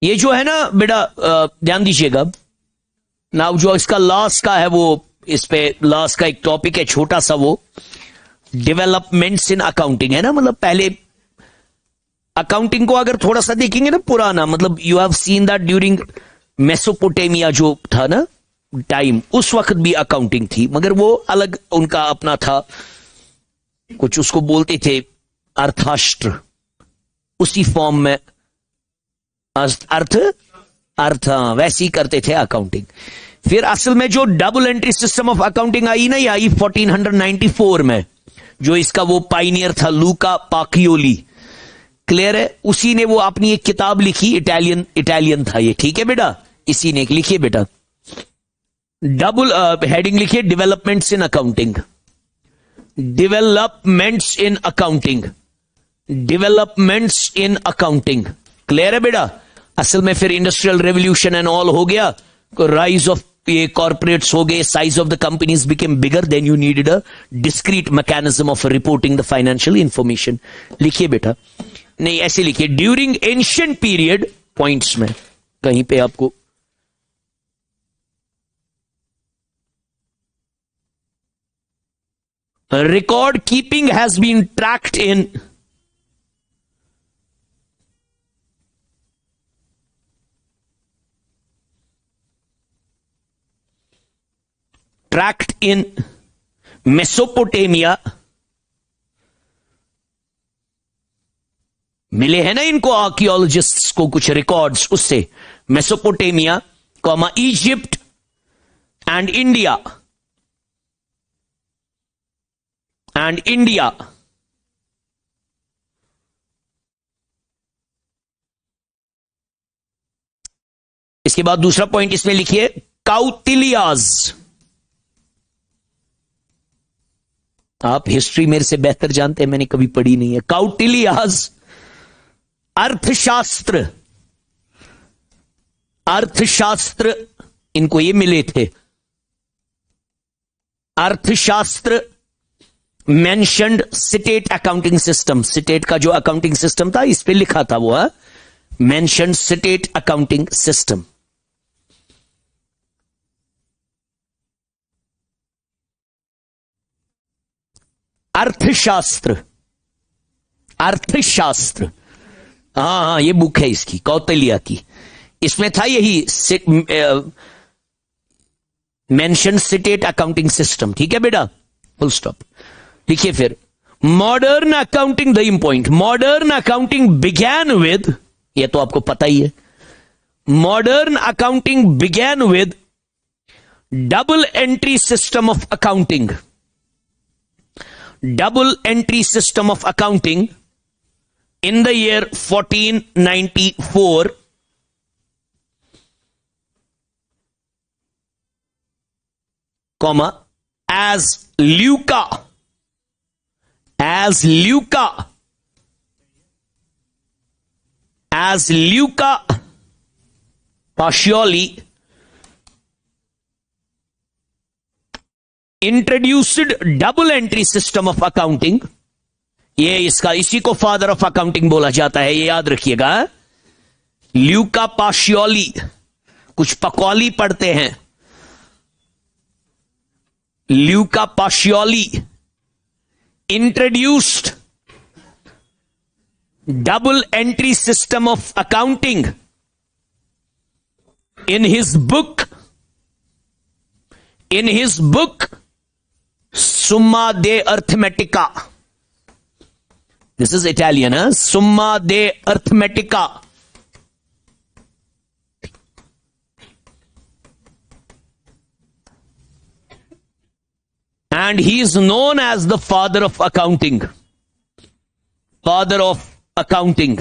ये जो है ना बेटा, ध्यान दीजिएगा ना, जो इसका लॉस का है वो, इस पे लॉस का एक टॉपिक है छोटा सा, वो डेवलपमेंट्स इन अकाउंटिंग है ना। मतलब पहले अकाउंटिंग को अगर थोड़ा सा देखेंगे ना पुराना, मतलब you have seen that during Mesopotamia जो था ना टाइम, उस वक्त भी अकाउंटिंग थी, मगर वो अलग उनका अपना था, कुछ उसको बोलते थे अर्थशास्त्र, उसी फॉर्म में अर्थ अर्थ वैसे ही करते थे अकाउंटिंग। फिर असल में जो double entry system of accounting आई ना, ये आई 1494 में, जो इसका वो पाइनियर था लूका पाकियोली, क्लियर है, उसी ने वो अपनी एक किताब लिखी, इटालियन था ये, ठीक है बेटा, इसी ने लिखिए बेटा, डबल हेडिंग लिखिए developments in accounting, developments in accounting, developments in accounting, clear है बेटा। असल में फिर इंडस्ट्रियल रेवोल्यूशन एंड ऑल हो गया, राइज ऑफ ये कॉर्पोरेट्स हो गए, size of the companies became bigger, then you needed a discrete mechanism of reporting the financial information. लिखिए बेटा, नहीं ऐसे लिखिए, ड्यूरिंग एंशिएंट पीरियड, पॉइंट्स में कहीं पे आपको record keeping has been tracked in Mesopotamia. मिले हैं ना इनको आर्कियोलॉजिस्ट्स को कुछ रिकॉर्ड्स उससे, Mesopotamia comma Egypt and India इसके बाद दूसरा पॉइंट इसमें लिखिए, काउटिलियाज। आप हिस्ट्री मेरे से बेहतर जानते हैं, मैंने कभी पढ़ी नहीं है। काउटिलियाज अर्थशास्त्र इनको ये मिले थे, अर्थशास्त्र mentioned state accounting system, state का जो अकाउंटिंग सिस्टम था इस पे लिखा था वो, मेंशन्ड स्टेट अकाउंटिंग सिस्टम। अर्थशास्त्र हाँ, ये बुक है इसकी, कौटिल्य की, इसमें था यही मेंशन स्टेट अकाउंटिंग सिस्टम, ठीक है बेटा, फुल स्टॉप। लिखिए फिर, modern accounting, the point, modern accounting began with, ये तो आपको पता ही है, modern accounting began with double entry system of accounting, double entry system of accounting in the year 1494, comma, as Luca Pacioli introduced double entry system of accounting. ये इसका, इसी को father of accounting बोला जाता है, ये याद रखिएगा। ल्यूका पाशियोली, कुछ पकौली पढ़ते हैं, Luca Pacioli introduced double entry system of accounting in his book Summa de Arithmetica. This is Italian, huh? Summa de Arithmetica. And he is known as the father of accounting. Father of accounting.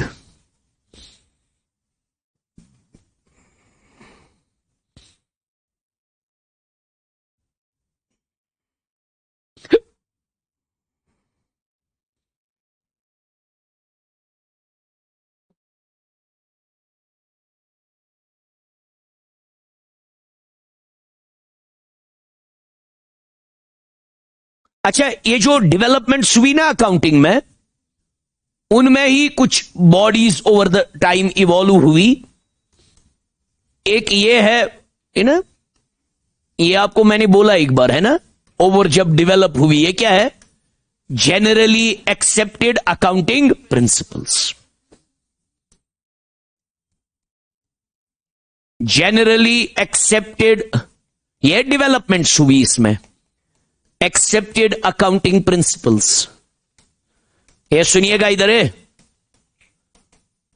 अच्छा, ये जो developments हुई ना accounting में, उनमें ही कुछ bodies over the time evolve हुई, एक ये है ना, ये आपको मैंने बोला एक बार है ना, ओवर जब डेवलप हुई, ये क्या है, generally accepted accounting principles. Generally accepted, ये डेवलपमेंट्स हुई इसमें, एक्सेप्टेड अकाउंटिंग प्रिंसिपल्स। ये सुनिएगा इधर है।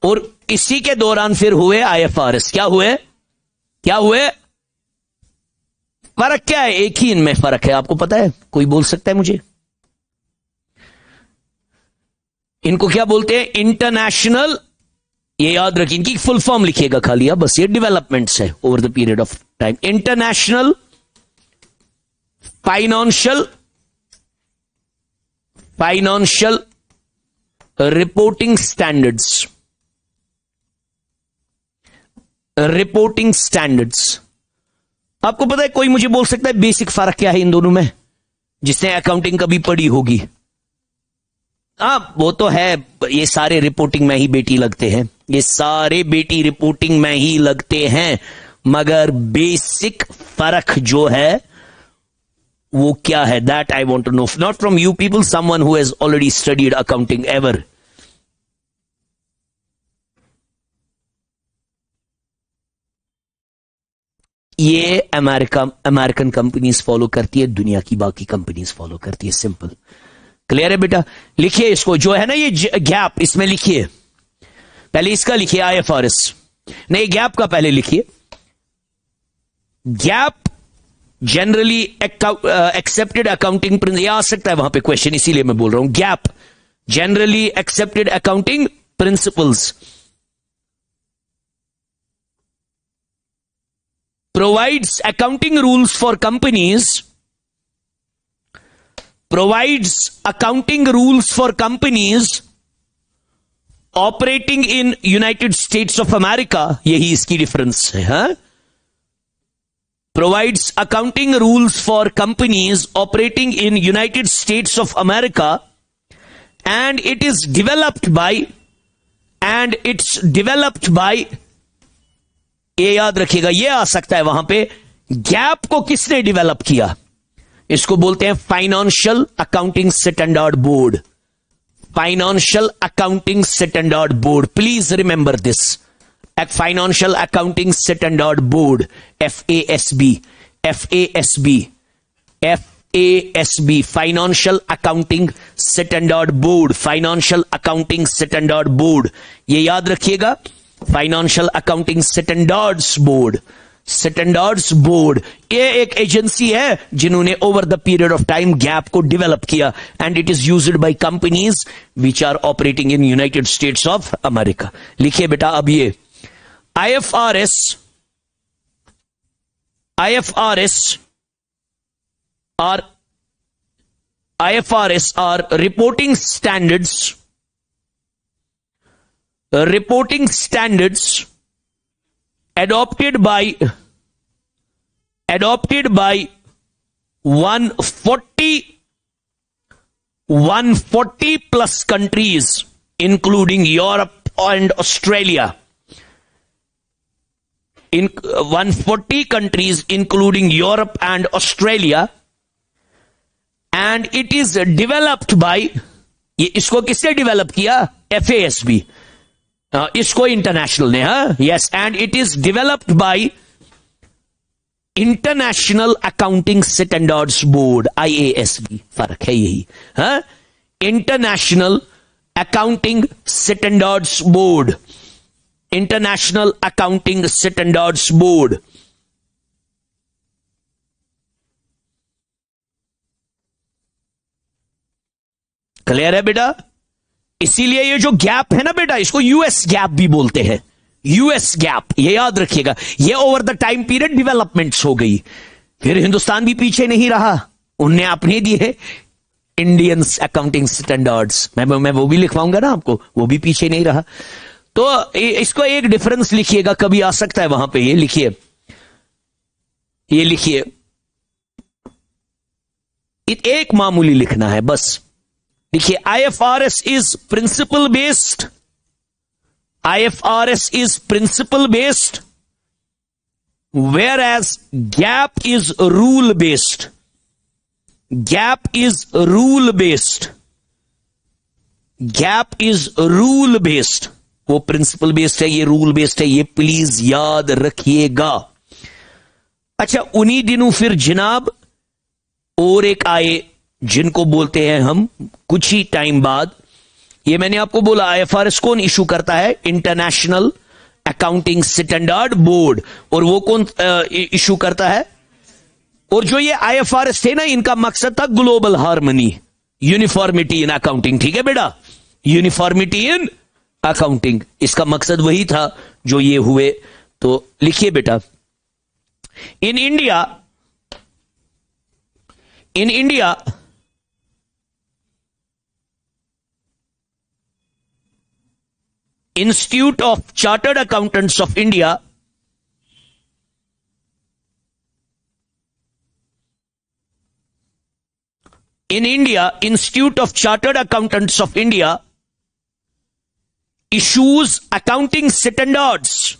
और इसी के दौरान फिर हुए आईएफआरएस। क्या हुए, क्या हुए, फर्क क्या है, एक ही इनमें फर्क है, आपको पता है, कोई बोल सकता है मुझे? इनको क्या बोलते हैं, इंटरनेशनल, ये याद रखिए, इनकी फुल फॉर्म लिखिएगा खाली आप, बस ये डेवलपमेंट्स है over the period of time. International financial reporting standards. Reporting standards, आपको पता है, कोई मुझे बोल सकता है बेसिक फर्क क्या है इन दोनों में, जिसने अकाउंटिंग कभी पढ़ी होगी? वो तो है, ये सारे रिपोर्टिंग में ही बेटी लगते हैं, ये सारे बेटी रिपोर्टिंग में ही लगते हैं, मगर बेसिक फर्क जो है वो क्या है, that I want to know, not from you people, someone who has already studied accounting ever. ये अमेरिकन कंपनीज फॉलो करती है, दुनिया की बाकी कंपनीज फॉलो करती है, सिंपल। क्लियर है बेटा? लिखिए इसको, जो है ना ये गैप, इसमें लिखिए, पहले इसका लिखिए आईएफआरएस, नहीं गैप का पहले लिखिए। GAAP generally accepted accounting principle, आ सकता है वहां पे क्वेश्चन, इसीलिए मैं बोल रहा हूं। Gap generally accepted accounting principles provides accounting rules for companies, provides accounting rules for companies operating in United States of America, यही इसकी डिफरेंस है, हाँ? Provides accounting rules for companies operating in United States of America, and it's developed by, ये याद रखिएगा, ये आ सकता है वहां पे, गैप को किसने डेवलप किया? इसको बोलते हैं financial accounting standard board. Financial accounting standard board, please remember this, financial accounting standard board, FASB, financial accounting standard board, financial accounting standard board, ये याद रखिएगा, फाइनेंशियल अकाउंटिंग स्टैंडर्ड्स बोर्ड, ये एक एजेंसी है जिन्होंने over the period of time GAAP को develop किया, and it is used by companies which are operating in United States of America. लिखिए बेटा अब ये IFRS are reporting standards adopted by 140 plus countries, including Europe and Australia. In 140 countries, including Europe and Australia, and it is developed by, ये इसको किसने develop किया? FASB, इसको international ने, हाँ, yes, and it is developed by international accounting standards board, IASB, फर्क है यही, हाँ, international accounting standards board, international accounting standards board. Clear है बेटा? इसीलिए ये जो गैप है ना बेटा, इसको US गैप भी बोलते हैं, US गैप, ये याद रखिएगा। ये over the time period developments हो गई, फिर हिंदुस्तान भी पीछे नहीं रहा, उनने अपने दिए इंडियन अकाउंटिंग स्टैंडर्ड्स, मैं वो भी लिखवाऊंगा ना आपको, वो भी पीछे नहीं रहा। तो इसको एक डिफरेंस लिखिएगा, कभी आ सकता है वहां पे, ये लिखिए, एक मामूली लिखना है बस, देखिए IFRS is principle based, IFRS is principle based whereas GAAP is rule based, GAAP is rule based, GAAP is rule based, वो प्रिंसिपल बेस्ड है, ये रूल बेस्ड है, ये प्लीज याद रखिएगा। अच्छा, उन्हीं दिनों फिर जनाब और एक आए जिनको बोलते हैं हम कुछ ही टाइम बाद, ये मैंने आपको बोला आईएफआरएस कौन इशू करता है, इंटरनेशनल अकाउंटिंग स्टैंडर्ड बोर्ड, और वो कौन इशू करता है, और जो ये आईएफआरएस थे ना, इनका मकसद था global harmony, uniformity in accounting. ठीक है बेटा, यूनिफॉर्मिटी इन अकाउंटिंग, इसका मकसद वही था जो ये हुए। तो लिखिए बेटा, in India institute of chartered accountants of India Institute of Chartered Accountants of India issues accounting standards,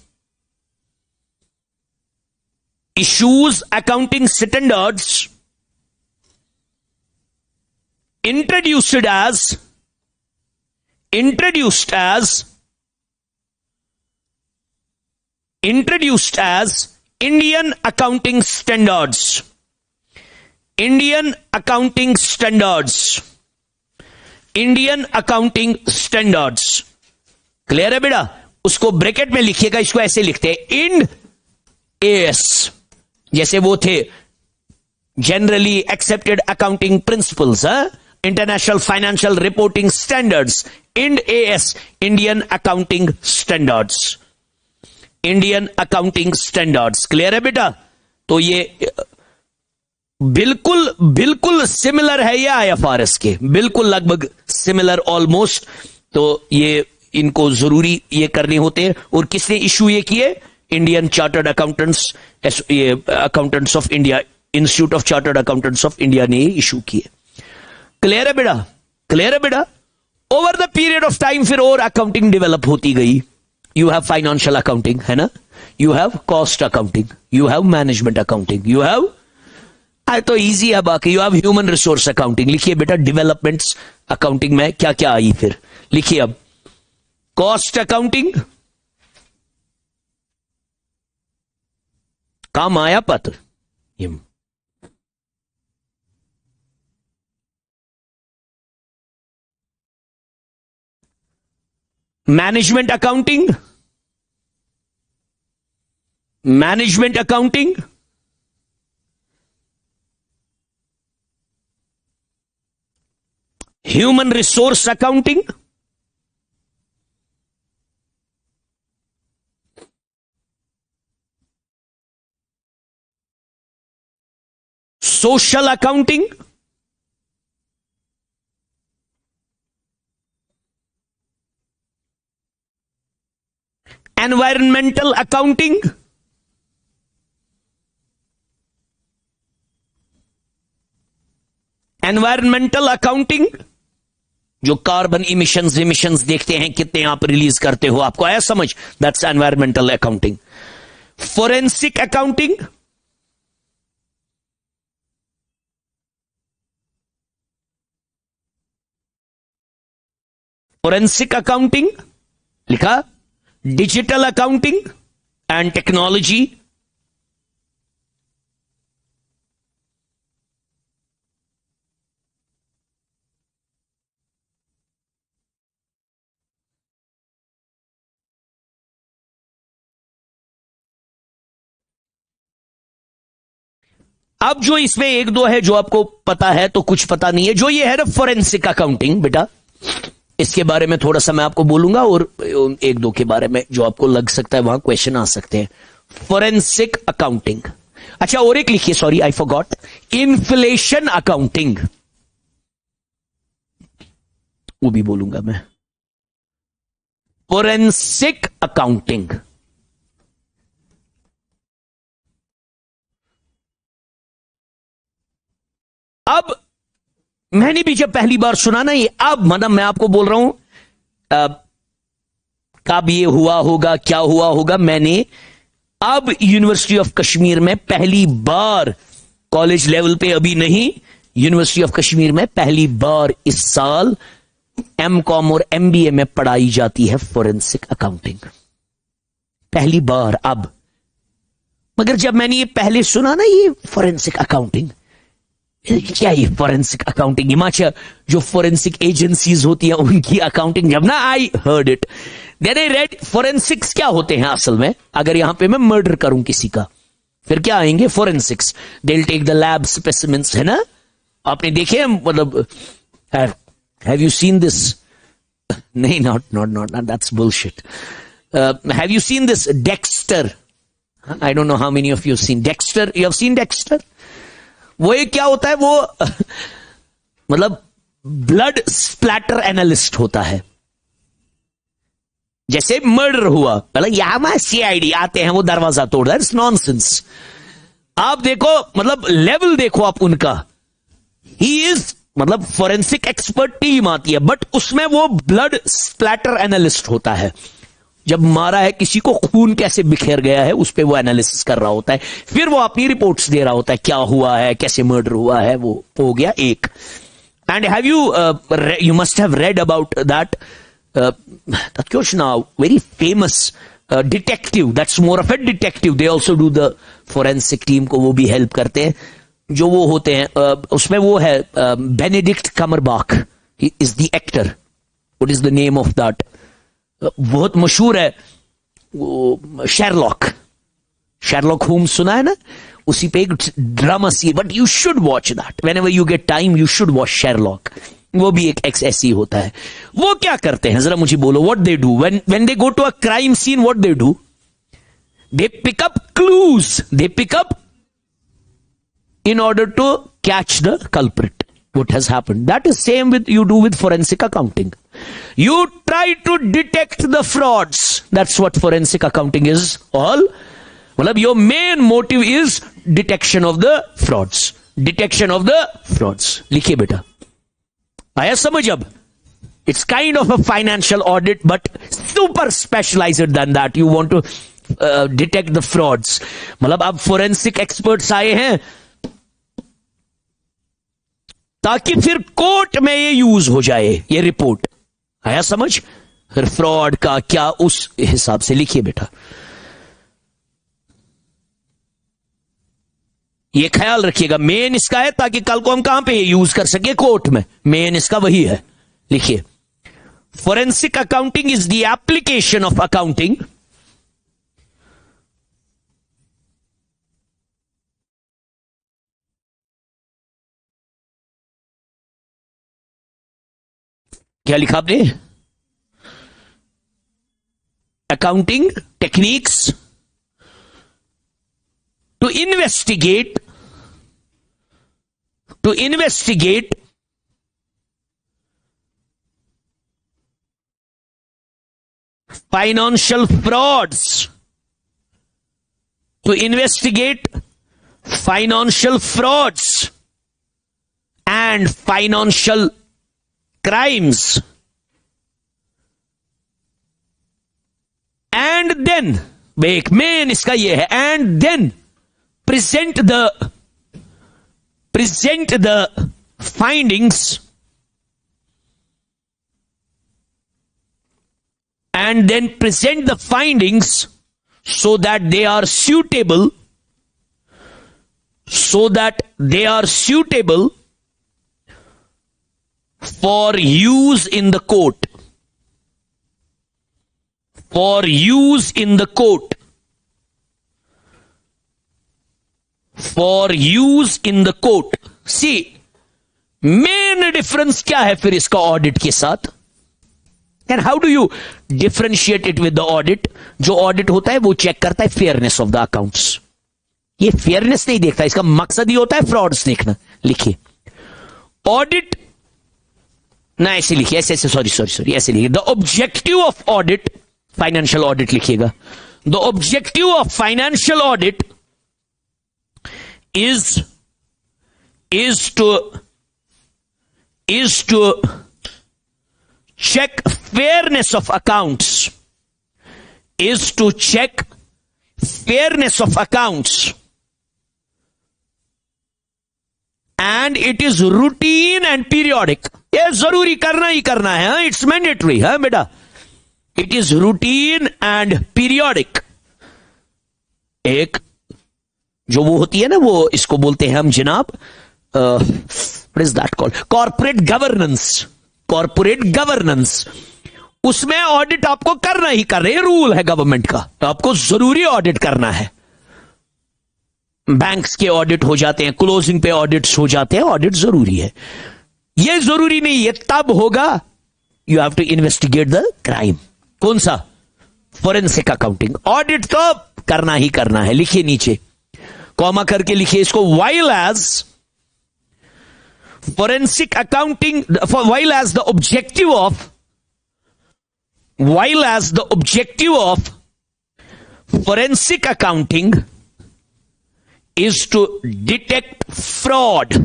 introduced as Indian Accounting Standards. Indian Accounting Standards. Clear है बेटा? उसको ब्रैकेट में लिखिएगा, इसको ऐसे लिखते हैं इंड एएस, जैसे वो थे generally accepted accounting principles, international financial reporting standards, Ind AS, Indian accounting standards, Indian accounting standards. Clear है बेटा? तो ये बिल्कुल सिमिलर है ये आईएफआरएस के, बिल्कुल लगभग सिमिलर ऑलमोस्ट। तो ये इनको जरूरी ये करने होते हैं। और किसने इशू ये किए? इंडियन चार्टर्ड अकाउंटेंट्स, ये accountants of India, institute of chartered accountants of India ने इशू किए। क्लियर है बेटा? क्लियर है बेटा? Over the period of time फिर और अकाउंटिंग डेवलप होती गई। यू हैव फाइनेंशियल अकाउंटिंग, है ना, you have cost accounting, you have management accounting, you have, तो इजी है बाकी, you have human resource accounting. लिखिए बेटा, डेवलपमेंट्स अकाउंटिंग में क्या क्या आई फिर, लिखिए अब, कॉस्ट अकाउंटिंग, काम आया पत्र, management accounting, human resource accounting, social accounting, environmental accounting, जो कार्बन इमिशंस देखते हैं कितने आप रिलीज करते हो, आपको आया समझ? That's environmental accounting. Forensic accounting, लिखा, डिजिटल अकाउंटिंग एंड टेक्नोलॉजी, अब जो इसमें एक दो है जो आपको पता है तो कुछ पता नहीं है। जो ये है ना फोरेंसिक अकाउंटिंग, बेटा इसके बारे में थोड़ा सा मैं आपको बोलूंगा, और एक दो के बारे में जो आपको लग सकता है वहां क्वेश्चन आ सकते हैं। फोरेंसिक अकाउंटिंग, अच्छा और एक लिखिए, sorry I forgot, inflation accounting, वो भी बोलूंगा मैं। फोरेंसिक अकाउंटिंग, अब मैंने भी जब पहली बार सुना ना ये, अब मतलब मैं आपको बोल रहा हूं कब ये हुआ होगा, क्या हुआ होगा, मैंने अब यूनिवर्सिटी ऑफ कश्मीर में पहली बार, कॉलेज लेवल पे अभी नहीं, यूनिवर्सिटी ऑफ कश्मीर में पहली बार इस साल एमकॉम और एमबीए में पढ़ाई जाती है फोरेंसिक अकाउंटिंग, पहली बार अब। मगर जब मैंने ये पहले सुना ना, ये फोरेंसिक अकाउंटिंग, क्या ये फोरेंसिक अकाउंटिंग, हिमाचल जो फोरेंसिक एजेंसीज होती हैं उनकी अकाउंटिंग, जब ना I heard it, then I read forensics क्या होते हैं असल में। अगर यहां पे मैं मर्डर करूं किसी का, फिर क्या आएंगे forensics, they will take the lab specimens, है ना। आपने देखे, मतलब हैव यू सीन दिस, नहीं, not that's bullshit. Have you seen this Dexter, I don't know how many of you seen Dexter, you have seen Dexter. वो एक क्या होता है, वो मतलब ब्लड स्प्लैटर एनालिस्ट होता है। जैसे मर्डर हुआ, मतलब यहां सीआईडी आते हैं, वो दरवाजा तोड़ रहा है, इट्स नॉनसेंस। आप देखो, मतलब लेवल देखो आप उनका, ही इज, मतलब फोरेंसिक एक्सपर्ट टीम आती है, बट उसमें वो ब्लड स्प्लैटर एनालिस्ट होता है। जब मारा है किसी को, खून कैसे बिखेर गया है, उस पर वो एनालिसिस कर रहा होता है, फिर वो अपनी रिपोर्ट्स दे रहा होता है, क्या हुआ है, कैसे मर्डर हुआ है, वो हो गया एक। And have you must have read about that now very famous detective, that's more of a detective, they also do the forensic team को वो भी हेल्प करते हैं, जो वो होते हैं, उसमें वो है Benedict कमरबैक, he is the actor, what is the name of that, बहुत मशहूर है वो, शेरलॉक होम्स सुना है ना, उसी पे एक ड्रामा सी, but you should watch that whenever you get time, you should watch Sherlock, वो भी एक ऐसी होता है। वो क्या करते हैं जरा मुझे बोलो, what they do when they go to a crime scene, what they do, they pick up clues, they pick up in order to catch the culprit, what has happened. That is same with you do with forensic accounting. You try to detect the frauds, that's what forensic accounting is all. मतलब your main motive is detection of the frauds, detection of the frauds. लिखिए बेटा, आया समझ अब? It's kind of a financial audit but super specialized than that. You want to detect the frauds. मतलब अब forensic experts आए हैं ताकि फिर कोर्ट में ये यूज हो जाए, ये रिपोर्ट, आया समझ? फिर फ्रॉड का क्या, उस हिसाब से लिखिए बेटा। ये ख्याल रखिएगा, मेन इसका है ताकि कल को हम कहां पे यूज कर सके, कोर्ट में, मेन इसका वही है। लिखिए, forensic accounting is the application of accounting क्या लिखा आपने, accounting techniques to investigate financial frauds, to investigate financial frauds and financial crimes, and then एक मेन इसका ये है, and then present the findings and then present the findings so that they are suitable for use in the court, see main difference क्या है फिर इसका audit के साथ, and how do you differentiate it with the audit? जो audit होता है वो चेक करता है फेयरनेस ऑफ द अकाउंट्स, ये फेयरनेस नहीं देखता, इसका मकसद ही होता है फ्रॉड्स देखना। लिखिए, ऑडिट ना ऐसे लिखिए, ऐसे सॉरी ऐसे लिखिए, the objective of audit, financial audit लिखिएगा, the objective of financial audit is to check fairness of accounts, fairness of accounts and it is routine and periodic. ये जरूरी करना ही करना है, इट्स मैंडेटरी है बेटा। It is routine and periodic. एक जो वो होती है ना, वो इसको बोलते हैं हम जनाब, what is that called, corporate governance. Corporate governance, उसमें ऑडिट आपको करना ही कर रहे हैं, रूल है गवर्नमेंट का, तो आपको जरूरी ऑडिट करना है। बैंक्स के ऑडिट हो जाते हैं, क्लोजिंग पे ऑडिट्स हो जाते हैं, ऑडिट जरूरी है। यह जरूरी नहीं, ये तब होगा you have to investigate the crime. कौन सा? Forensic accounting. ऑडिट तो करना ही करना है। लिखिए नीचे कॉमा करके लिखिए इसको, while as forensic accounting, while as the objective of, while as the objective of forensic accounting is to detect fraud,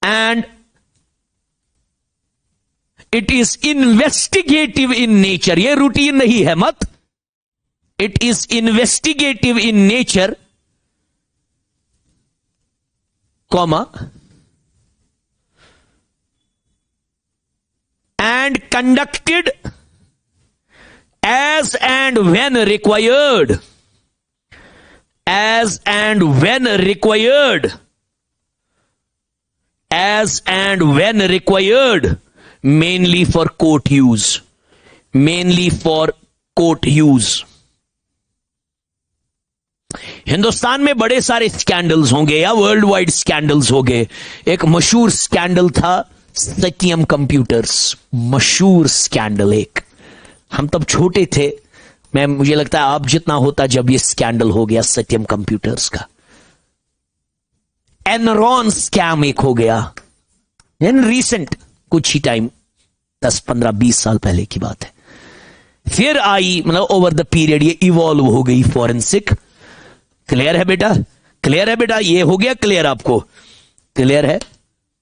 and it is investigative in nature। ये रूटीन नहीं है मत, it is investigative in nature, comma, and conducted as and when required, as and when required, as and when required, mainly for court use, mainly for court use। Hindustan में बड़े सारे scandals होंगे या world wide scandals होंगे। एक मशहूर scandal था सत्यम computers, मशहूर स्कैंडल। एक हम तब छोटे थे, मुझे लगता है आप जितना होता जब ये स्कैंडल हो गया सत्यम कंप्यूटर्स का। एनरॉन स्कैम एक हो गया इन रीसेंट कुछ ही टाइम, 10-15-20 साल पहले की बात है। फिर आई, मतलब ओवर द पीरियड ये इवॉल्व हो गई फोरेंसिक। क्लियर है बेटा? क्लियर है बेटा? ये हो गया क्लियर? आपको क्लियर है?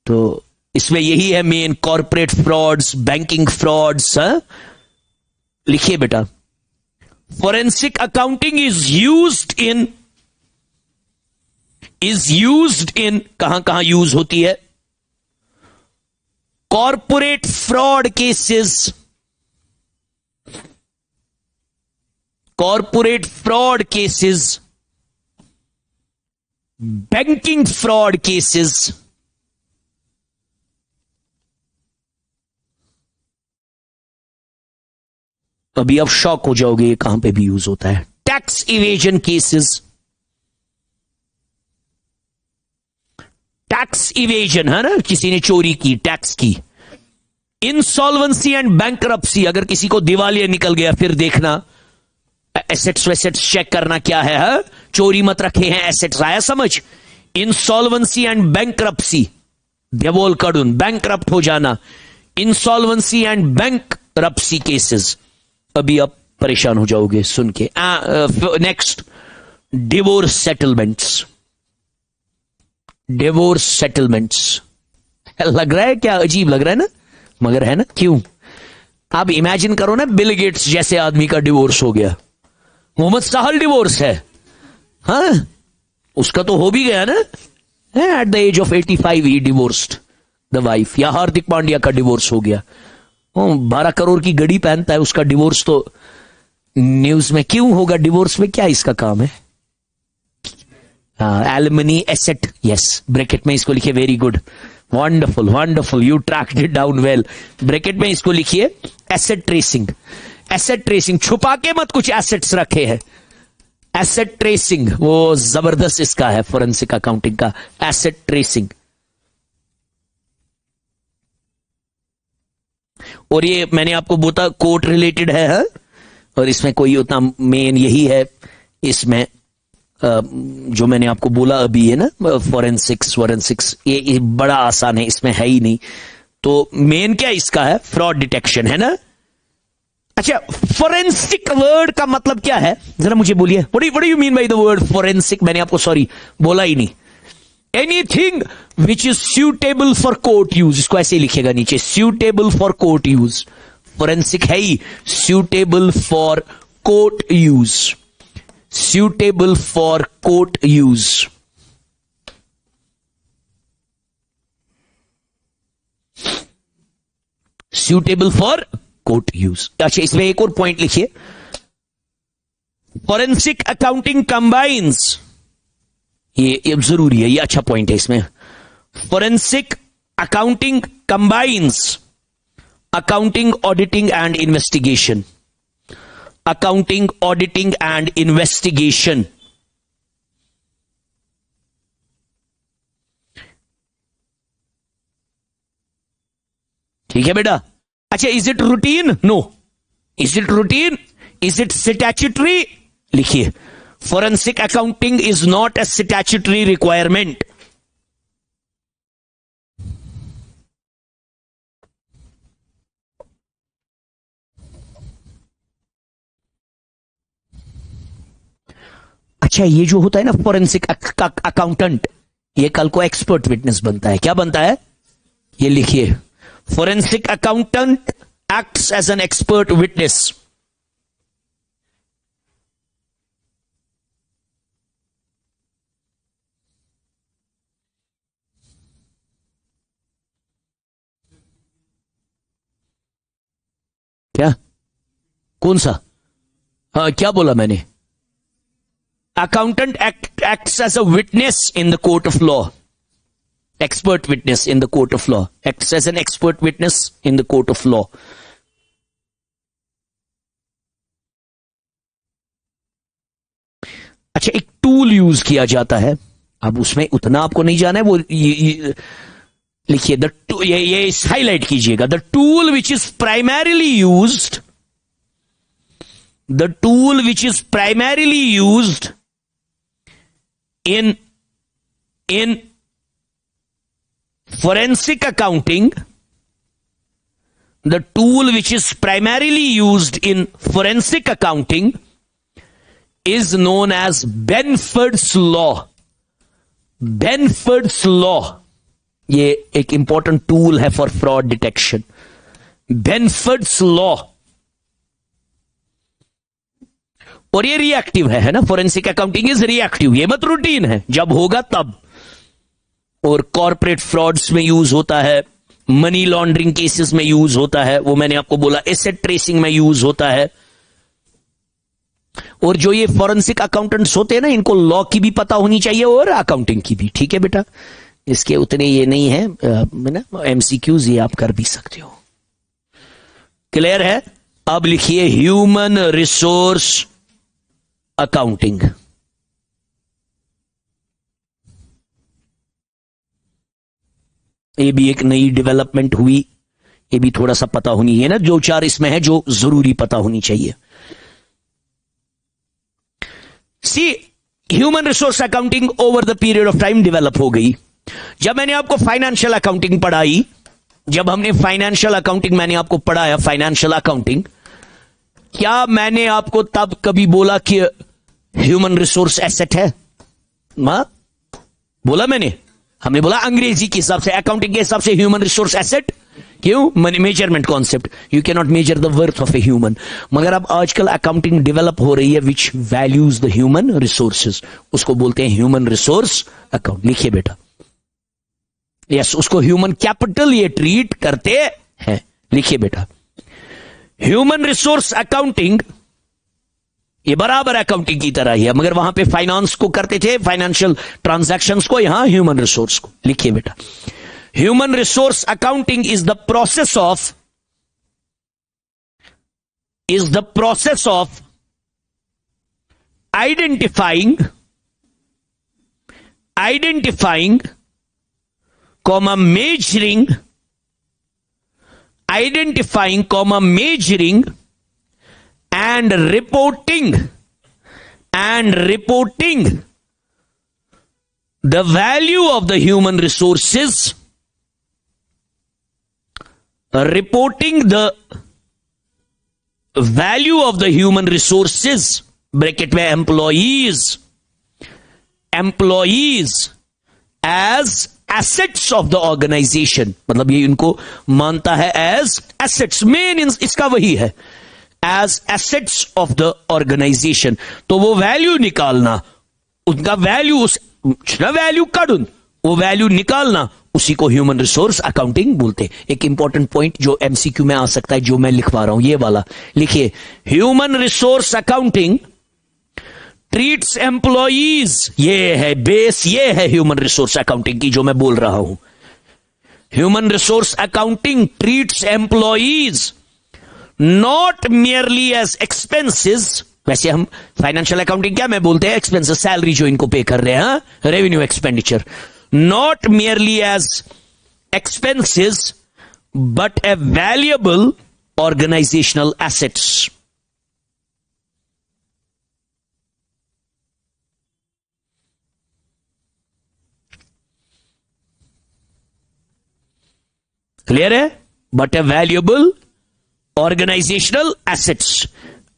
तो इसमें यही है main, corporate frauds, banking frauds. लिखिए बेटा, forensic accounting is used in कहां कहां यूज होती है? Corporate fraud cases, corporate fraud cases, banking fraud cases, अभी आप शॉक हो जाओगे ये कहां पे भी यूज होता है। Tax evasion cases, tax evasion है ना, किसी ने चोरी की टैक्स की। इंसॉल्वेंसी एंड बैंकरप्सी, अगर किसी को दिवालिया निकल गया फिर देखना एसेट्स वेसेट्स चेक करना क्या है, चोरी मत रखे हैं एसेट्स, आया समझ? इंसॉल्वेंसी एंड बैंकरप्सी, देवोल काढून बैंकरप्ट हो जाना, इंसॉल्वेंसी एंड बैंकरप्सी केसेस। अभी आप परेशान हो जाओगे सुन के। Next, divorce settlements, divorce settlements. लग रहा है क्या अजीब लग रहा है ना, मगर है ना। क्यों? आप इमेजिन करो ना, बिल गेट्स जैसे आदमी का डिवोर्स हो गया, मोहम्मद साहल डिवोर्स है, हाँ उसका तो हो भी गया ना, at the age of 85 he divorced the wife. या हार्दिक पांड्या का डिवोर्स हो गया, 12 करोड़ की घड़ी पहनता है, उसका डिवोर्स तो न्यूज में क्यों होगा? डिवोर्स में क्या इसका काम है? एलिमनी एसेट, यस, ब्रैकेट में इसको लिखिए, very good, wonderful wonderful, you tracked it down well. Bracket में इसको लिखिए एसेट ट्रेसिंग। एसेट ट्रेसिंग, छुपा के मत कुछ एसेट्स रखे हैं। एसेट ट्रेसिंग वो जबरदस्त इसका है फोरेंसिक अकाउंटिंग का, एसेट ट्रेसिंग। और ये मैंने आपको बोला कोर्ट रिलेटेड है, और इसमें कोई उतना मेन यही है इसमें जो मैंने आपको बोला अभी है ना, फोरेंसिक्स ये बड़ा आसान है, इसमें है ही नहीं। तो मेन क्या इसका है? फ्रॉड डिटेक्शन है ना। अच्छा, फोरेंसिक वर्ड का मतलब क्या है जरा मुझे बोलिए। What do you mean by the word forensic? मैंने आपको बोला ही नहीं। Anything which is suitable for court use, इसको ऐसे ही लिखेगा नीचे, suitable for court use. Forensic है ही, suitable for court use, suitable for court use. suitable for court use. अच्छा, इसमें एक और पॉइंट लिखिए, फोरेंसिक अकाउंटिंग कंबाइंस, ये जरूरी है, ये अच्छा पॉइंट है इसमें. Forensic accounting combines accounting, auditing and investigation. Accounting, auditing and investigation. ठीक है बेटा. अच्छा, is it routine? No. Is it routine? Is it statutory? लिखिए, forensic accounting is not a statutory requirement. अच्छा, ये जो होता है ना फोरेंसिक अकाउंटेंट, ये कल को एक्सपर्ट विटनेस बनता है. क्या बनता है? ये लिखिए, forensic accountant acts as an expert witness. क्या? कौन सा? हाँ, क्या बोला मैंने? Accountant acts as a witness in the court of law. Expert witness in the court of law. Acts as an expert witness in the court of law. अच्छा, एक tool use किया जाता है. अब उसमें उतना आपको नहीं जाना है, वो लिखिए, ये हाईलाइट कीजिएगा. The tool which is primarily used, the tool which is primarily used in forensic accounting, the tool which is primarily used in forensic accounting is known as Benford's law. Benford's law, ये एक important tool है for fraud detection. Benford's law. और ये reactive है ना, forensic accounting is reactive. ये मत routine है, जब होगा तब. और कॉर्पोरेट फ्रॉड्स में यूज होता है, मनी लॉन्ड्रिंग केसेस में यूज होता है, वो मैंने आपको बोला, एसेट ट्रेसिंग में यूज होता है. और जो ये फोरेंसिक अकाउंटेंट्स होते हैं ना, इनको लॉ की भी पता होनी चाहिए और अकाउंटिंग की भी. ठीक है बेटा, इसके उतने ये नहीं है ना, एमसीक्यूज ये आप कर भी सकते हो. क्लियर है? अब लिखिए, ह्यूमन रिसोर्स अकाउंटिंग. ये भी एक नई डेवलपमेंट हुई, ये भी थोड़ा सा पता होनी है ना, जो चार इसमें है जो जरूरी पता होनी चाहिए. See, human resource accounting over the period of time develop हो गई. जब मैंने आपको फाइनेंशियल अकाउंटिंग पढ़ाई, जब हमने फाइनेंशियल अकाउंटिंग मैंने आपको पढ़ाया, फाइनेंशियल अकाउंटिंग, क्या मैंने आपको तब कभी बोला कि ह्यूमन रिसोर्स एसेट है? बोला मैंने? हमने बोला अंग्रेजी के हिसाब से, अकाउंटिंग के हिसाब से ह्यूमन रिसोर्स एसेट. क्यों? Measurement concept. You can not measure the worth of a human. मगर अब आजकल अकाउंटिंग डेवलप हो रही है विच वैल्यूज द ह्यूमन रिसोर्सेज, उसको बोलते हैं ह्यूमन रिसोर्स अकाउंट. लिखिए बेटा, यस, उसको ह्यूमन कैपिटल ये ट्रीट करते हैं. लिखिए बेटा, ह्यूमन रिसोर्स अकाउंटिंग ये बराबर अकाउंटिंग की तरह ही है, मगर वहां पे फाइनेंस को करते थे, फाइनेंशियल ट्रांजैक्शंस को, यहां ह्यूमन रिसोर्स को. लिखिए बेटा, human resource accounting is the process of identifying measuring and reporting the value of the human resources, reporting the value of the human resources, bracket में employees as assets of the organisation, मतलब ये इनको मानता है as assets, main इसका वही है, as assets of the organisation. तो वो वैल्यू निकालना, उनका वैल्यू, उस वैल्यू काढून वो वैल्यू निकालना, उसी को ह्यूमन रिसोर्स अकाउंटिंग बोलते हैं। एक इंपॉर्टेंट पॉइंट जो एमसीक्यू में आ सकता है, जो मैं लिखवा रहा हूं, ये वाला लिखिए, human resource accounting treats employees, ये है बेस, ये है ह्यूमन रिसोर्स अकाउंटिंग की जो मैं बोल रहा हूं। Human resource accounting treats employees not merely as expenses, वैसे हम फाइनेंशियल अकाउंटिंग क्या मैं बोलते हैं, एक्सपेंसेस, सैलरी जो इनको पे कर रहे हैं, revenue expenditure, not merely as expenses but a valuable organisational assets. Clear है? But a valuable organisational assets.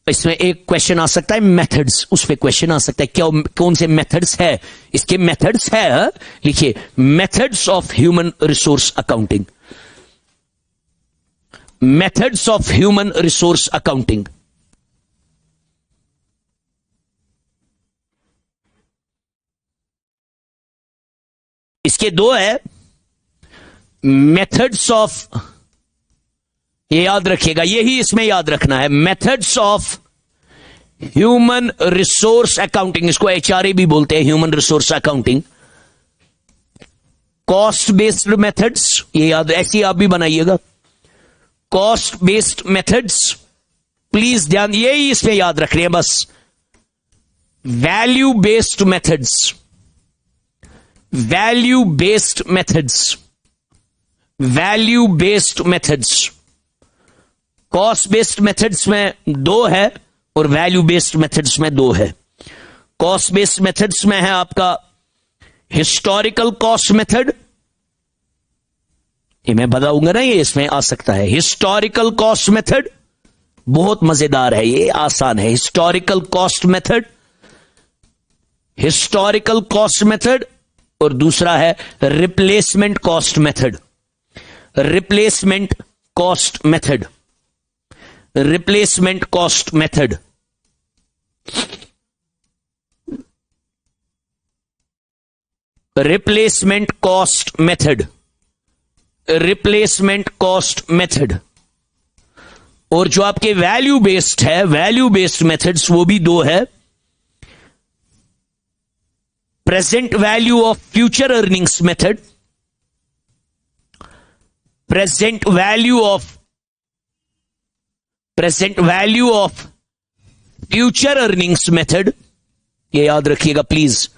इसमें एक क्वेश्चन आ सकता है मेथड्स, उस पे क्वेश्चन आ सकता है, क्या कौन से मेथड्स है, इसके मेथड्स है, लिखिए methods of human resource accounting, methods of human resource accounting. इसके दो है, मेथड्स ऑफ, ये याद रखिएगा, यही इसमें याद रखना है, methods of human resource accounting, इसको एचआरए भी बोलते हैं, human resource accounting. Cost based methods, ये याद, ऐसी आप भी बनाइएगा, कॉस्ट बेस्ड मेथड्स, प्लीज ध्यान, यही इसमें याद रख रहे हैं बस। Value based methods, value based methods, value based methods. Cost based methods में दो है और वैल्यू बेस्ड मेथड्स में दो है। कॉस्ट बेस्ड मेथड्स में है आपका हिस्टोरिकल कॉस्ट मेथड, ये मैं बताऊंगा ना, ये इसमें आ सकता है हिस्टोरिकल कॉस्ट मेथड, बहुत मजेदार है, ये आसान है। Historical cost method, historical cost method, और दूसरा है replacement cost method, replacement cost method, replacement cost method. Replacement cost method, replacement cost method. और जो आपके वैल्यू बेस्ड है, वैल्यू बेस्ड मेथड्स, वो भी दो है, present value of future earnings method, present value of future earnings method, ये याद रखिएगा प्लीज,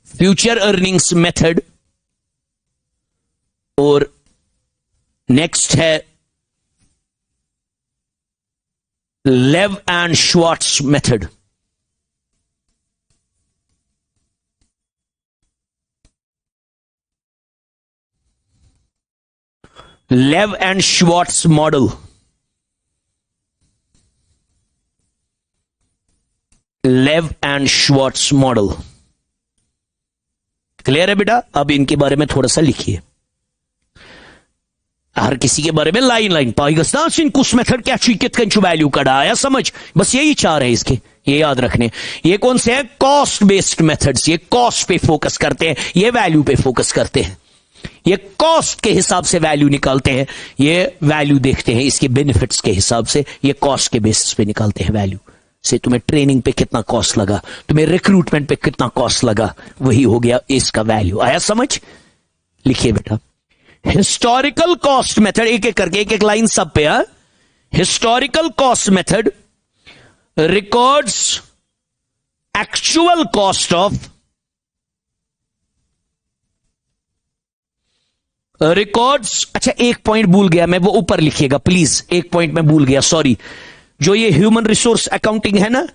फ्यूचर अर्निंग्स मेथड। और नेक्स्ट है लेव एंड श्वार्ट्ज मेथड, लेव एंड श्वार्ट्ज मॉडल, लेव एंड श्वार्ट्ज मॉडल। क्लियर है बेटा? अब इनके बारे में थोड़ा सा लिखिए, हर किसी के बारे में लाइन लाइन पाइगस्तान कुछ मेथड क्या कित कंचु वैल्यू कड़ा आया समझ, बस यही चाह रहे हैं इसके, ये याद रखने। ये कौन से हैं? कॉस्ट बेस्ड मेथड्स, ये कॉस्ट पे फोकस करते हैं, ये वैल्यू पे फोकस करते हैं, ये कॉस्ट के हिसाब से वैल्यू निकालते हैं, ये वैल्यू देखते हैं इसके बेनिफिट्स के हिसाब से, ये कॉस्ट के बेसिस पे निकालते हैं वैल्यू से। तुम्हें ट्रेनिंग पे कितना कॉस्ट लगा, तुम्हें रिक्रूटमेंट पे कितना कॉस्ट लगा, वही हो गया इसका वैल्यू। आया समझ? लिखिए बेटा, हिस्टोरिकल कॉस्ट मेथड, एक एक करके, एक एक लाइन सब पे। Historical cost method records actual cost of, records, अच्छा एक पॉइंट भूल गया मैं, वो ऊपर लिखिएगा प्लीज, एक पॉइंट मैं भूल गया, सॉरी। जो ये ह्यूमन रिसोर्स अकाउंटिंग है ना,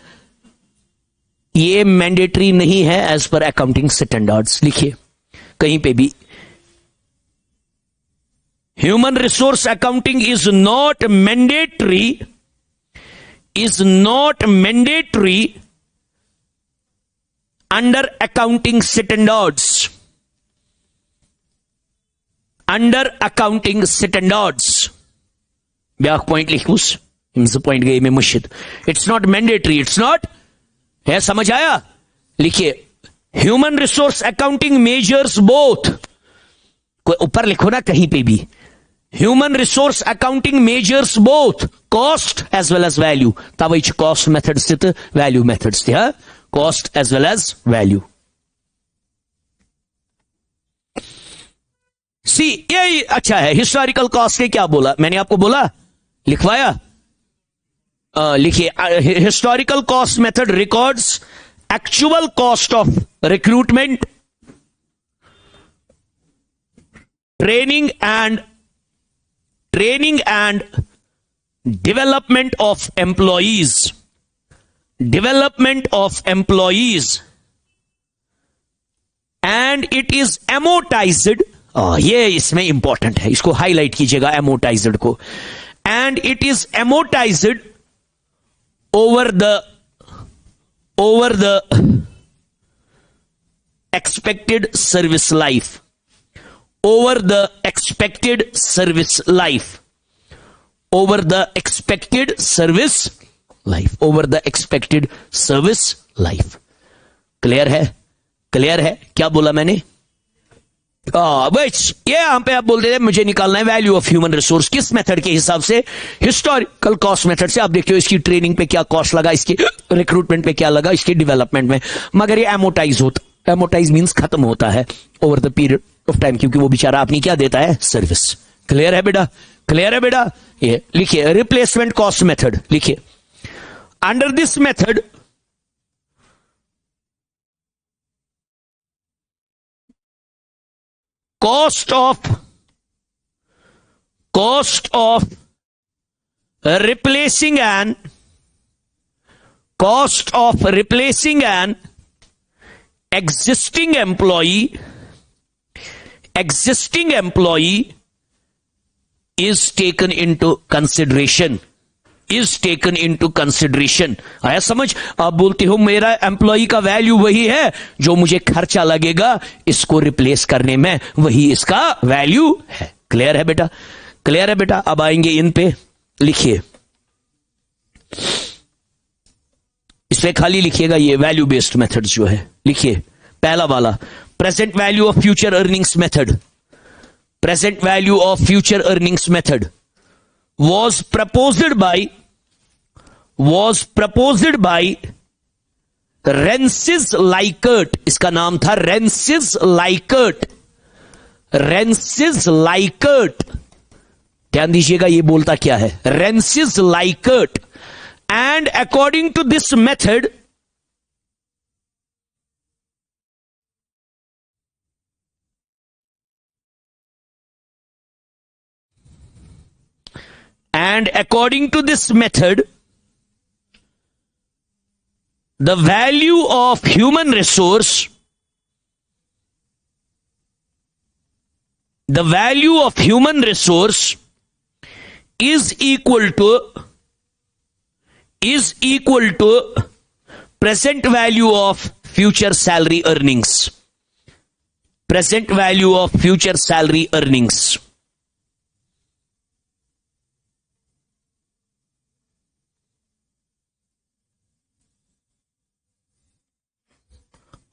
ये मैंडेटरी नहीं है एज पर अकाउंटिंग स्टैंडर्ड्स, लिखिए कहीं पे भी। Human resource accounting is not mandatory, is not mandatory under accounting standards, under accounting standards ब्याक पॉइंट लिखूस पॉइंट गई में मुश्किल it's not mandatory it's not है समझ आया लिखिए human resource accounting measures both कोई ऊपर लिखो ना कहीं पे भी human resource accounting measures both cost as well as value तवे कॉस्ट मेथड्स तो value methods cost as well as value see ये अच्छा है हिस्टोरिकल कॉस्ट ने क्या बोला मैंने आपको बोला लिखवाया लिखिए historical cost method records actual cost of recruitment training and development of employees and it is amortized ये इसमें इंपॉर्टेंट है इसको हाईलाइट कीजिएगा amortized को and it is amortized over the expected service life over the expected service life clear है क्या बोला मैंने बस ये यहां पे आप बोलते थे मुझे निकालना है वैल्यू ऑफ ह्यूमन रिसोर्स किस मेथड के हिसाब से हिस्टोरिकल कॉस्ट मेथड से आप देखते हो इसकी ट्रेनिंग पे क्या कॉस्ट लगा इसकी रिक्रूटमेंट पे क्या लगा इसकी डेवलपमेंट में मगर ये एमोटाइज मींस खत्म होता है over the period of time क्योंकि वो बेचारा अपनी क्या देता है सर्विस क्लियर है बेटा ये लिखिए रिप्लेसमेंट कॉस्ट मेथड लिखिए under this method cost of replacing an existing employee is taken into consideration आया समझ आप बोलते हो मेरा एम्प्लॉई का वैल्यू वही है जो मुझे खर्चा लगेगा इसको रिप्लेस करने में वही इसका वैल्यू है क्लियर है बेटा अब आएंगे इन पे लिखिए इस पे खाली लिखिएगा ये वैल्यू बेस्ड मेथड जो है लिखिए पहला वाला present value of future earnings method was proposed by Rensis Likert इसका नाम था Rensis Likert ध्यान दीजिएगा ये बोलता क्या है Rensis Likert and according to this method the value of human resource is equal to present value of future salary earnings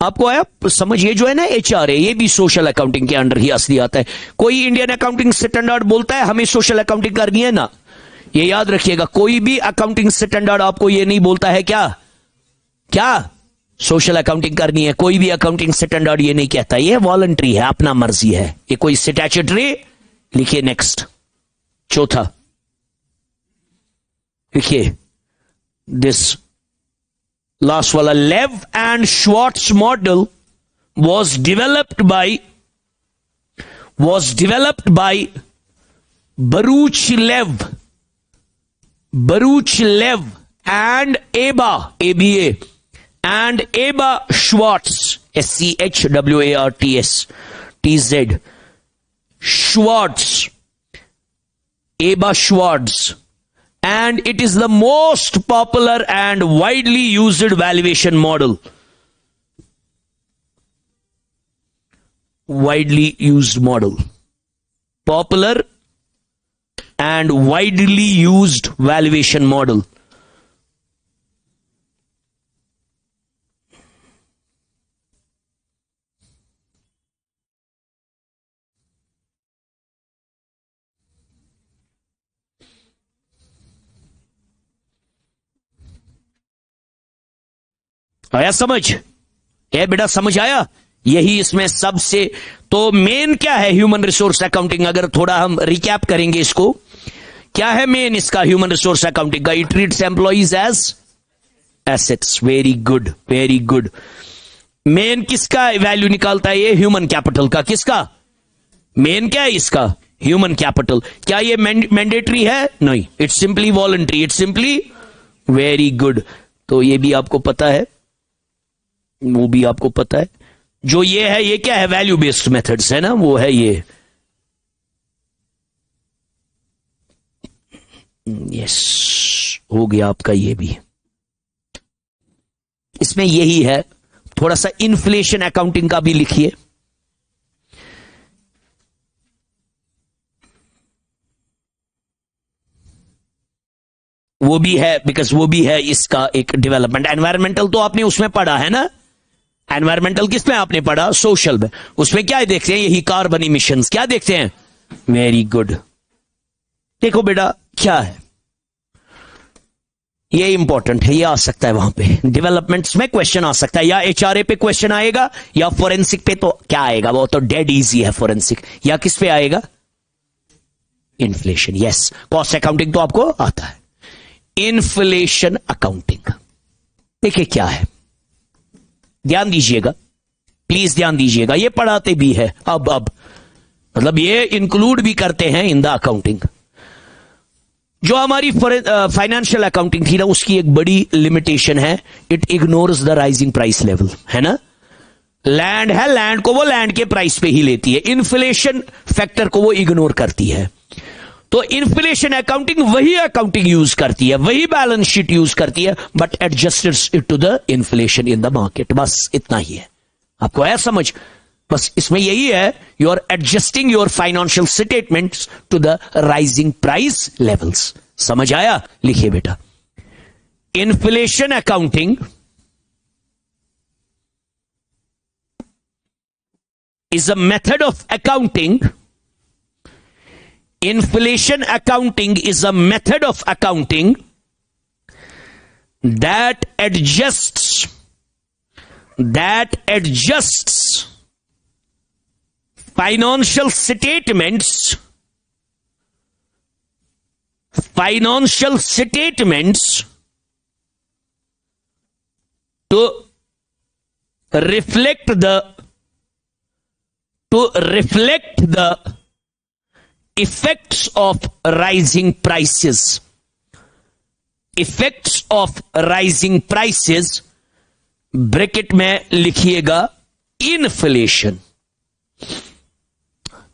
आपको आया समझ ये जो है ना एचआर है ये भी सोशल अकाउंटिंग के अंडर ही असली आता है कोई इंडियन अकाउंटिंग स्टैंडर्ड बोलता है हमें सोशल अकाउंटिंग करनी है ना ये याद रखिएगा कोई भी अकाउंटिंग स्टैंडर्ड आपको ये नहीं बोलता है क्या सोशल अकाउंटिंग करनी है कोई भी अकाउंटिंग स्टैंडर्ड ये नहीं कहता ये वॉलंटरी है अपना मर्जी है ये कोई स्टैट्यूटरी लिखिए नेक्स्ट चौथा लिखिए this last wala Lev and Schwartz model was developed by Baruch Lev and ABA and Eba Schwartz SCHWARTS Eba Schwartz and it is the most popular and widely used valuation model. Popular and widely used valuation model. आया समझ? ए बेटा समझ आया? यही इसमें सबसे, तो main क्या है ह्यूमन रिसोर्स अकाउंटिंग? अगर थोड़ा हम रिकैप करेंगे इसको, क्या है मेन इसका ह्यूमन रिसोर्स अकाउंटिंग का? It treats employees as assets. Very good, very good. Main किसका वैल्यू निकालता है ये? ह्यूमन कैपिटल का। किसका? मेन क्या है इसका? Human capital. क्या ये मैंडेटरी है? नहीं, it's simply voluntary, it's simply. Very good. तो ये भी आपको पता है, वो भी आपको पता है। जो ये है, ये क्या है? वैल्यू बेस्ड मेथड्स है ना, वो है ये। यस, हो गया आपका ये भी। इसमें यही है। थोड़ा सा इन्फ्लेशन अकाउंटिंग का भी लिखिए। वो भी है, बिकॉज वो भी है इसका एक डेवलपमेंट। एनवायरमेंटल तो आपने उसमें पढ़ा है ना। एनवायरमेंटल किस में आपने पढ़ा? सोशल में। उसमें क्या देखते हैं? यही कार्बन इमिशंस। क्या देखते हैं? Very good. देखो बेटा क्या है, ये इंपॉर्टेंट है, ये आ सकता है वहां पे डेवलपमेंट्स में क्वेश्चन आ सकता है, या एचआरए पे क्वेश्चन आएगा, या फोरेंसिक पे तो क्या आएगा, वो तो डेड इजी है फोरेंसिक। या किस पे आएगा? इन्फ्लेशन। यस, कॉस्ट अकाउंटिंग तो आपको आता है। इन्फ्लेशन अकाउंटिंग देखिए क्या है, ध्यान दीजिएगा, प्लीज ध्यान दीजिएगा। ये पढ़ाते भी है अब मतलब ये इंक्लूड भी करते हैं इन द अकाउंटिंग। जो हमारी फाइनेंशियल अकाउंटिंग थी ना, उसकी एक बड़ी लिमिटेशन है, it ignores the rising price level, है ना। लैंड है, लैंड को वो लैंड के प्राइस पे ही लेती है, इन्फ्लेशन फैक्टर को वो इग्नोर करती है। तो इन्फ्लेशन अकाउंटिंग वही अकाउंटिंग यूज करती है, वही बैलेंस शीट यूज करती है, but adjusts it to the inflation in the market. बस इतना ही है, आपको है समझ? बस इसमें यही है, you are adjusting your financial statements to the rising price levels. समझ आया? लिखिए बेटा, inflation accounting is a method of accounting. Inflation accounting is a method of accounting that adjusts financial statements to reflect the effects of rising prices. Effects of rising prices bracket में लिखिएगा inflation,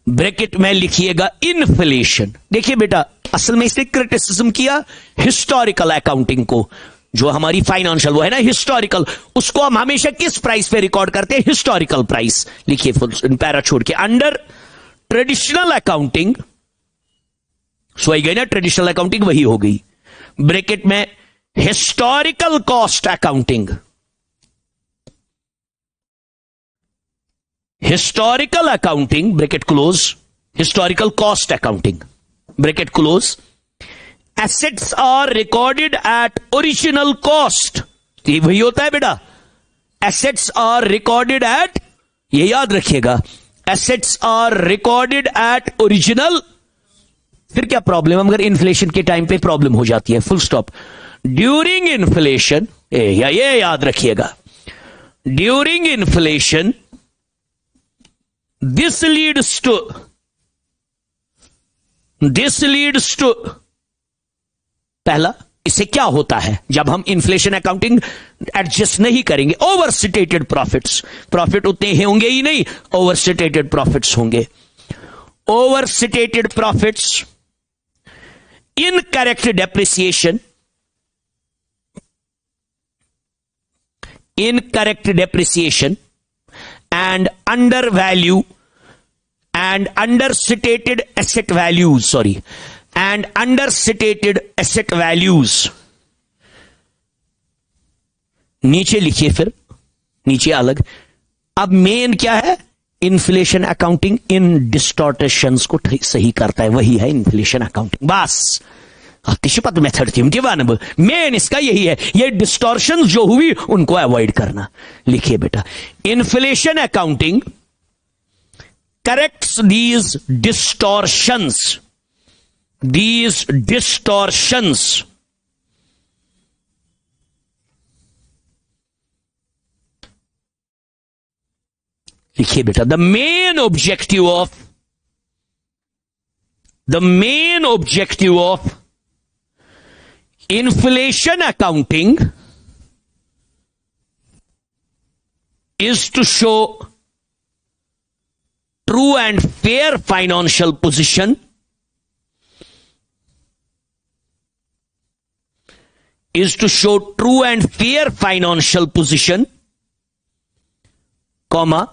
bracket में लिखिएगा inflation. देखिए बेटा, असल में इसने criticism किया हिस्टोरिकल अकाउंटिंग को, जो हमारी फाइनेंशियल वो है ना हिस्टोरिकल, उसको हम हमेशा किस प्राइस पे रिकॉर्ड करते हैं? Historical price. लिखिए फुल पैरा छोड़ के, अंडर ट्रेडिशनल अकाउंटिंग, सोई गई ना, ट्रेडिशनल अकाउंटिंग वही हो गई, ब्रैकेट में historical cost accounting, historical accounting bracket close, historical cost accounting bracket close, assets are recorded at original cost. ये वही होता है बेटा, एसेट्स आर रिकॉर्डेड एट, ये याद रखिएगा, assets are recorded at original. फिर क्या प्रॉब्लम? अगर इन्फ्लेशन के टाइम पे प्रॉब्लम हो जाती है, फुल स्टॉप। ड्यूरिंग इन्फ्लेशन, या ये याद रखिएगा, during inflation this leads to पहला, इससे क्या होता है जब हम इन्फ्लेशन अकाउंटिंग एडजस्ट नहीं करेंगे? ओवर स्टेटेड प्रॉफिट्स, प्रॉफिट उतने ही होंगे ही नहीं, ओवर स्टेटेड प्रॉफिट्स होंगे। Over stated profits, incorrect depreciation, and under and understated asset values, and understated asset values. नीचे लिखिए, फिर नीचे अलग. अब मेन क्या है? इन्फ्लेशन अकाउंटिंग इन डिस्टॉर्शंस को सही करता है, वही है इन्फ्लेशन अकाउंटिंग. बस पत मेथड थी मेन इसका यही है, ये डिस्टॉर्शंस जो हुई उनको अवॉइड करना. लिखिए बेटा, inflation accounting corrects these distortions. लिखिए बेटा, the main objective of inflation accounting is to show true and fair financial position, comma,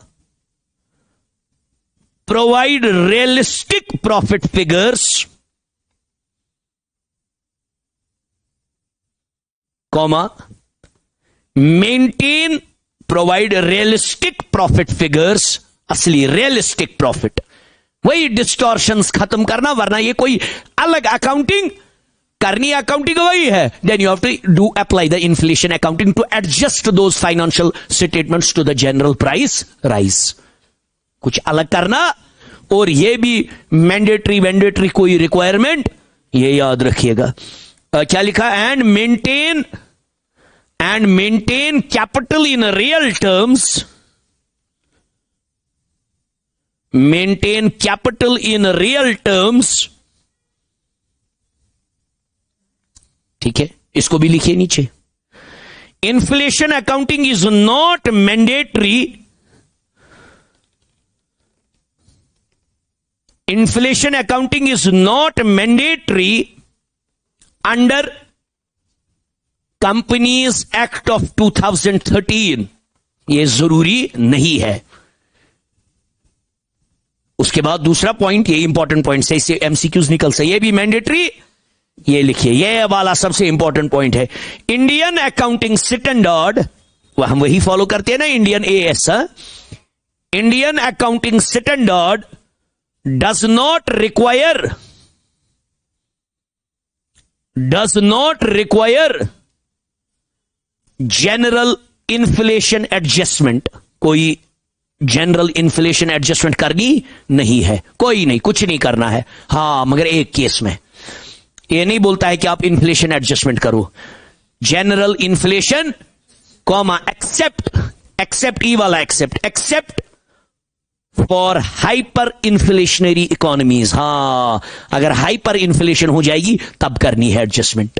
provide realistic profit figures, comma, provide realistic profit figures. असली realistic profit, वही distortions खत्म करना, वरना ये कोई अलग अकाउंटिंग करनी, अकाउंटिंग वही है. Then you have to do apply the inflation accounting to adjust those financial statements to the general price rise. कुछ अलग करना, और ये भी मैंडेटरी कोई रिक्वायरमेंट, ये याद रखिएगा. क्या लिखा? And maintain capital in real terms, maintain capital in real terms. ठीक है, इसको भी लिखिए नीचे. Inflation accounting is not mandatory. Inflation accounting is not mandatory under Companies Act of 2013. ये जरूरी नहीं है. उसके बाद दूसरा पॉइंट, ये इंपॉर्टेंट पॉइंट है, इससे एमसीक्यूज निकल सकते. ये भी मैंडेटरी, ये लिखिए, ये वाला सबसे इंपॉर्टेंट पॉइंट है. इंडियन अकाउंटिंग स्टैंडर्ड, हम वही फॉलो करते हैं ना, Indian as. Indian accounting standard does not require general inflation adjustment. कोई जनरल इन्फ्लेशन एडजस्टमेंट करनी नहीं है, कोई नहीं, कुछ नहीं करना है. हां, मगर एक केस में ये नहीं बोलता है कि आप इन्फ्लेशन एडजस्टमेंट करो. जनरल इन्फ्लेशन कॉमा एक्सेप्ट ई वाला except for hyper inflationary economies. हां, अगर हाइपर इन्फ्लेशन हो जाएगी तब करनी है adjustment.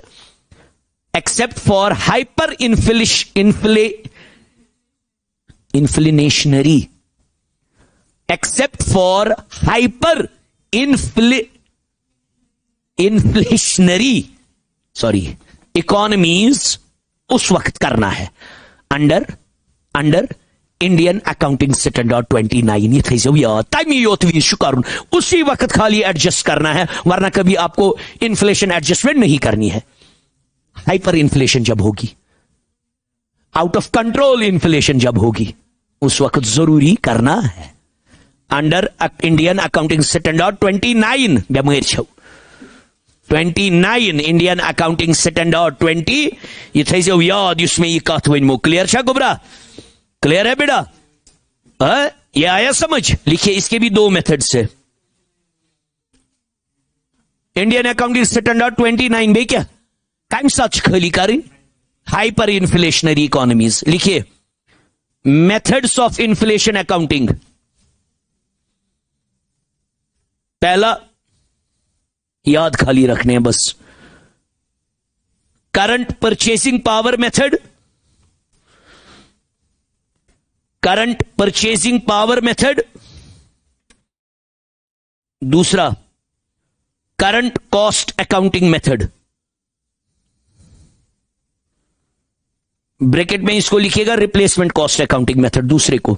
Except for hyper inflationary, except for hyper inflationary economies, उस वक्त करना है अंडर इंडियन अकाउंटिंग स्टैंडर्ड 29. ये थी यार टाइम योतवी शुकारुन, उसी वक्त खाली एडजस्ट करना है, वरना कभी आपको इन्फ्लेशन एडजस्टमेंट नहीं करनी है. हाइपर इन्फ्लेशन जब होगी, आउट ऑफ कंट्रोल इन्फ्लेशन जब होगी, उस वक्त जरूरी करना है. अंडर इंडियन अकाउंटिंग स्टैंडर्ड 29 बेमेर छौ 29 इंडियन अकाउंटिंग स्टैंडर्ड 20. ये थी याद, इसमें ये कथ वन क्लियर छा गुबरा? क्लियर है बेटा? ये आया समझ? लिखिए, इसके भी दो मेथड से. इंडियन अकाउंटिंग स्टैंडर्ड 29 बे क्या कायम सच खली करें हाइपर इन्फ्लेशनरी इकोनॉमीज. लिखिए, मेथड्स ऑफ इन्फ्लेशन अकाउंटिंग. पहला याद खाली रखने हैं बस, current purchasing power method. Current purchasing power method. दूसरा, current cost accounting method. Bracket में इसको लिखिएगा रिप्लेसमेंट कॉस्ट अकाउंटिंग मेथड. दूसरे को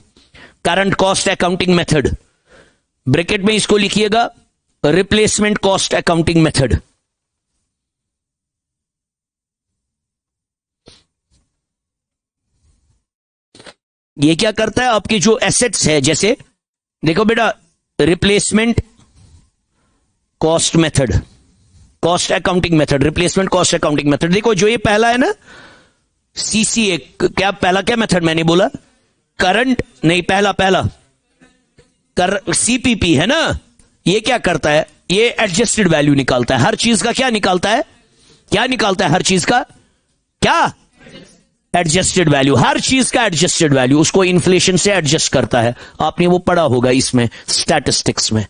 current cost accounting method, bracket में इसको लिखिएगा रिप्लेसमेंट कॉस्ट अकाउंटिंग मेथड। ये क्या करता है, आपकी जो एसेट्स है, जैसे देखो बेटा, replacement cost method, cost accounting method, replacement cost accounting method. देखो जो ये पहला है ना, सीसीए, क्या पहला क्या मेथड मैंने बोला, करंट नहीं, पहला सीपीपी है ना, ये क्या करता है, ये एडजस्टेड वैल्यू निकालता है। हर चीज का क्या निकालता है, क्या निकालता है हर चीज का, क्या, एडजस्टेड वैल्यू। हर चीज का एडजस्टेड वैल्यू, उसको इन्फ्लेशन से एडजस्ट करता है। आपने वो पढ़ा होगा इसमें स्टैटिस्टिक्स में,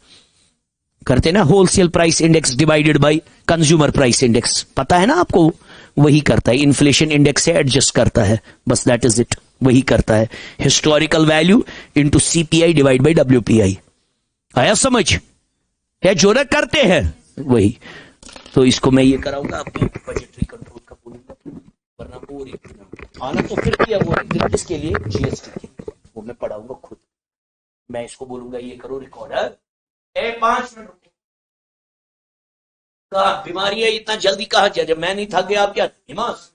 करते ना, wholesale price index divided by consumer price index, पता है ना आपको, वही करता है, इन्फ्लेशन इंडेक्स से एडजस्ट करता है, बस दैट इज इट, वही करता है। Historical value into CPI divide by WPI, आया समझ, है जो ना करते हैं वही। तो इसको मैं ये कराऊंगा आपको, बजटरी कंट्रोल का बोलूंगा, वरना बोरिंग आना तो फिर किया वो किसके लिए, जीएसटी के, वो मैं पढ़ाऊंगा खुद। मैं इसको बोलूंगा ये करो रिकॉर्डर, 5 मिनट कहा बीमारी है, इतना जल्दी कहा, जब मैं नहीं थक गया आप क्या हिमांश,